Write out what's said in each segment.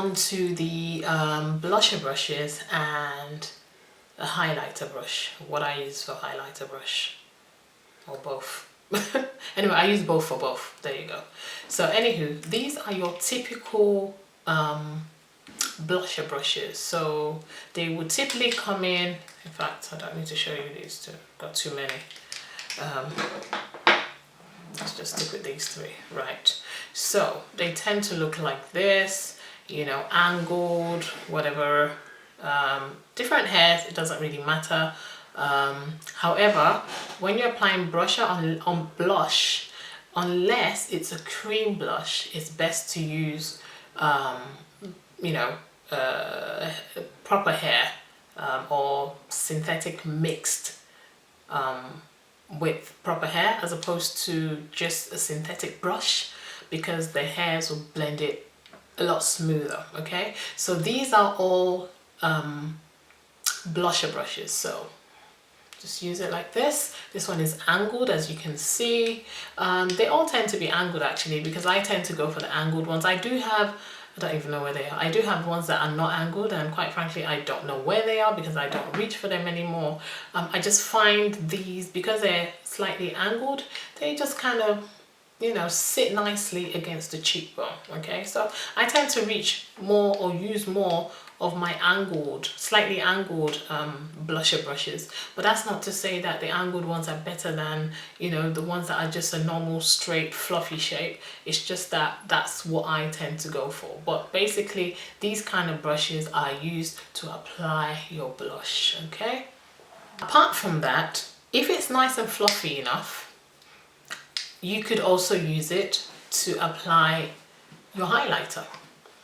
on to the blusher brushes and a highlighter brush. What I use for highlighter brush, or both. Anyway, I use both for both. There you go. So anywho, these are your typical blusher brushes. So they would typically come in fact, I don't need to show you these two, got too many. Let's just stick with these three. Right, so they tend to look like this, you know, angled, whatever, different hairs, it doesn't really matter. However, when you're applying blusher on blush, unless it's a cream blush, it's best to use you know, proper hair, or synthetic mixed with proper hair, as opposed to just a synthetic brush, because the hairs will blend it a lot smoother. Okay, so these are all blusher brushes, so just use it like this. This one is angled, as you can see. They all tend to be angled actually, because I tend to go for the angled ones. I do have, I don't even know where they are. I do have ones that are not angled, and quite frankly I don't know where they are because I don't reach for them anymore. I just find these, because they're slightly angled, they just kind of, you know, sit nicely against the cheekbone. Okay, so I tend to reach more or use more of my angled, slightly angled blusher brushes, but that's not to say that the angled ones are better than, you know, the ones that are just a normal straight fluffy shape. It's just that that's what I tend to go for. But basically these kind of brushes are used to apply your blush. Okay, apart from that, if it's nice and fluffy enough, you could also use it to apply your highlighter.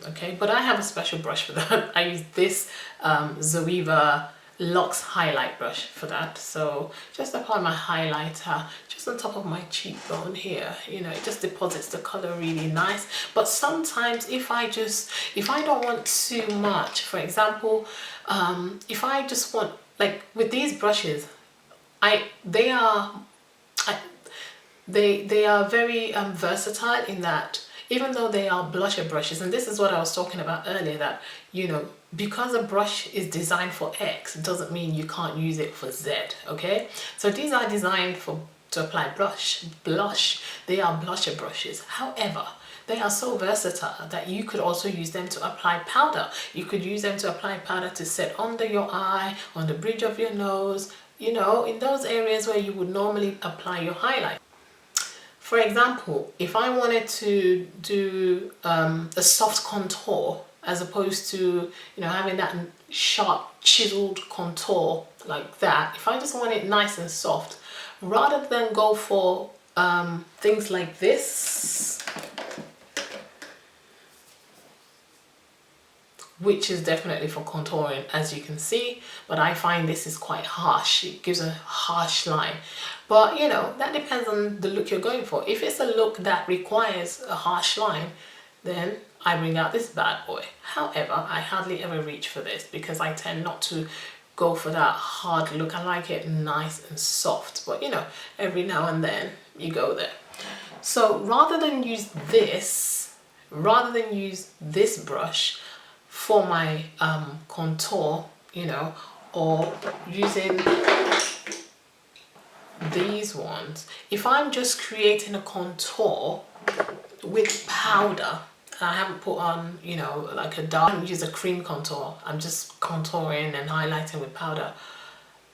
Okay, but I have a special brush for that. I use this Zoeva Luxe highlight brush for that. So just apply my highlighter just on top of my cheekbone here. You know, it just deposits the color really nice. But sometimes if I don't want too much, for example, if I just want, like with these brushes, they are very versatile in that, even though they are blusher brushes, and this is what I was talking about earlier, that, you know, because a brush is designed for X, it doesn't mean you can't use it for Z. Okay, so these are designed to apply blush. They are blusher brushes. However, they are so versatile that you could also use them to apply powder. You could use them to apply powder to set under your eye, on the bridge of your nose, you know, in those areas where you would normally apply your highlight. For example, if I wanted to do a soft contour, as opposed to, you know, having that sharp chiseled contour like that, if I just want it nice and soft, rather than go for things like this, which is definitely for contouring, as you can see, but I find this is quite harsh. It gives a harsh line. But, you know, that depends on the look you're going for. If it's a look that requires a harsh line, then I bring out this bad boy. However, I hardly ever reach for this because I tend not to go for that hard look. I like it nice and soft, but, you know, every now and then you go there. So rather than use this brush for my contour, you know, or using these ones, if I'm just creating a contour with powder, I haven't put on, you know, like I haven't used a cream contour, I'm just contouring and highlighting with powder,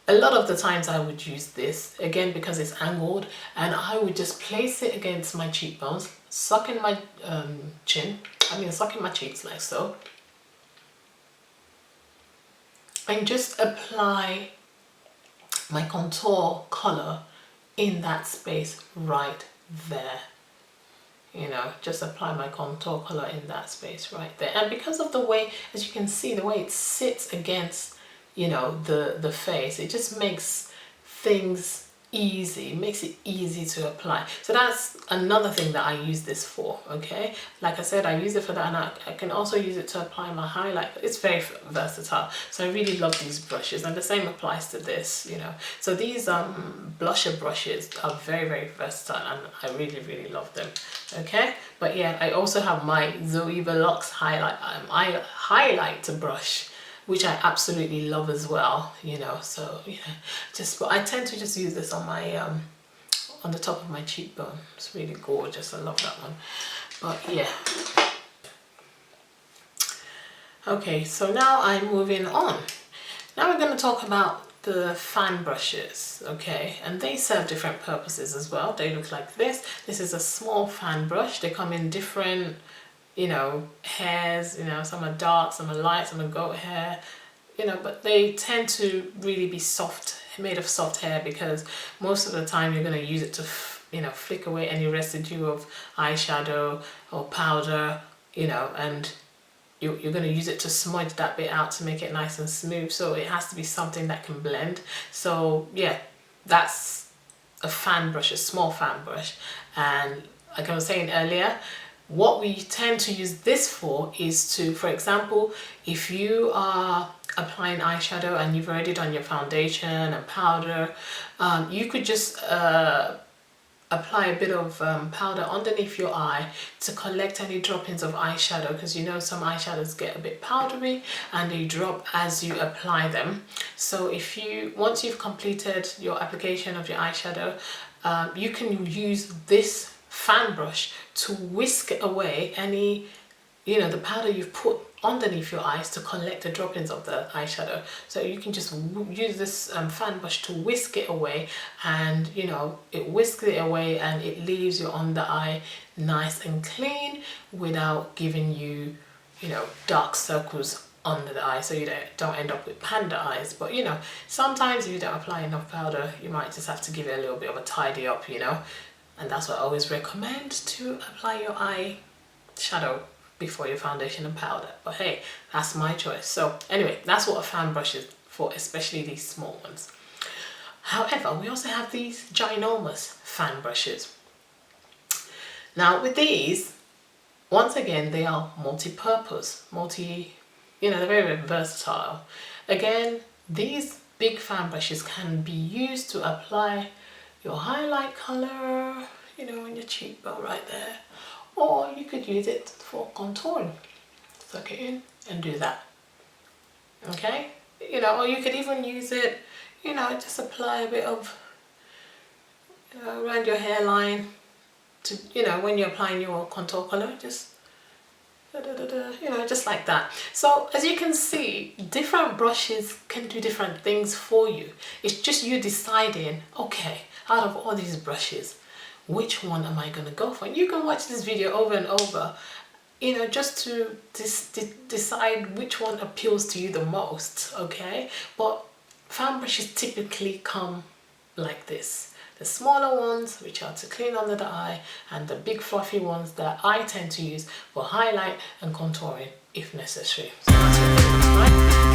a lot of the times I would use this, again because it's angled, and I would just place it against my cheekbones, suck in my suck in my cheeks like so, and just apply my contour color in that space right there. You know, just apply my contour color in that space right there. And because of the way, as you can see, the way it sits against, you know, the face, it just makes things easy, it makes it easy to apply. So that's another thing that I use this for, okay? Like I said, I use it for that, and I can also use it to apply my highlight. It's very versatile. So I really love these brushes, and the same applies to this, you know. So these blusher brushes are very, very versatile, and I really, really love them, okay? But yeah, I also have my Zoe Velox highlighter brush, which I absolutely love as well, you know. So but I tend to just use this on my on the top of my cheekbone. It's really gorgeous. I love that one. But yeah, okay, so now I'm moving on. Now we're going to talk about the fan brushes, okay, and they serve different purposes as well. They look like this. This is a small fan brush. They come in different, you know, hairs, you know, some are dark, some are light, some are goat hair, you know, but they tend to really be soft, made of soft hair, because most of the time you're going to use it to, you know, flick away any residue of eyeshadow or powder, you know, and you're going to use it to smudge that bit out to make it nice and smooth. So it has to be something that can blend. So yeah, that's a fan brush, a small fan brush. And like I was saying earlier, what we tend to use this for is to, for example, if you are applying eyeshadow and you've already done your foundation and powder, you could just apply a bit of powder underneath your eye to collect any droppings of eyeshadow, because you know some eyeshadows get a bit powdery and they drop as you apply them. So if once you've completed your application of your eyeshadow, you can use this fan brush to whisk away any, you know, the powder you've put underneath your eyes to collect the droppings of the eyeshadow. So you can just use this fan brush to whisk it away, and you know, it whisks it away and it leaves your under eye nice and clean without giving you, you know, dark circles under the eye, so you don't end up with panda eyes. But you know, sometimes if you don't apply enough powder, you might just have to give it a little bit of a tidy up, you know. And that's what I always recommend, to apply your eye shadow before your foundation and powder. But hey, that's my choice. So anyway, that's what a fan brush is for, especially these small ones. However, we also have these ginormous fan brushes. Now with these, once again, they are multi-purpose, you know, they're very, very versatile. Again, these big fan brushes can be used to apply your highlight color, you know, on your cheekbone right there, or you could use it for contouring. Suck it in and do that, okay? You know, or you could even use it, you know, just apply a bit of, you know, around your hairline to, you know, when you're applying your contour color, just you know, just like that. So as you can see, different brushes can do different things for you. It's just you deciding, okay, out of all these brushes, which one am I going to go for? And you can watch this video over and over, you know, just to decide which one appeals to you the most, okay? But fan brushes typically come like this. The smaller ones, which are to clean under the eye, and the big fluffy ones that I tend to use for highlight and contouring if necessary. So that's it, right?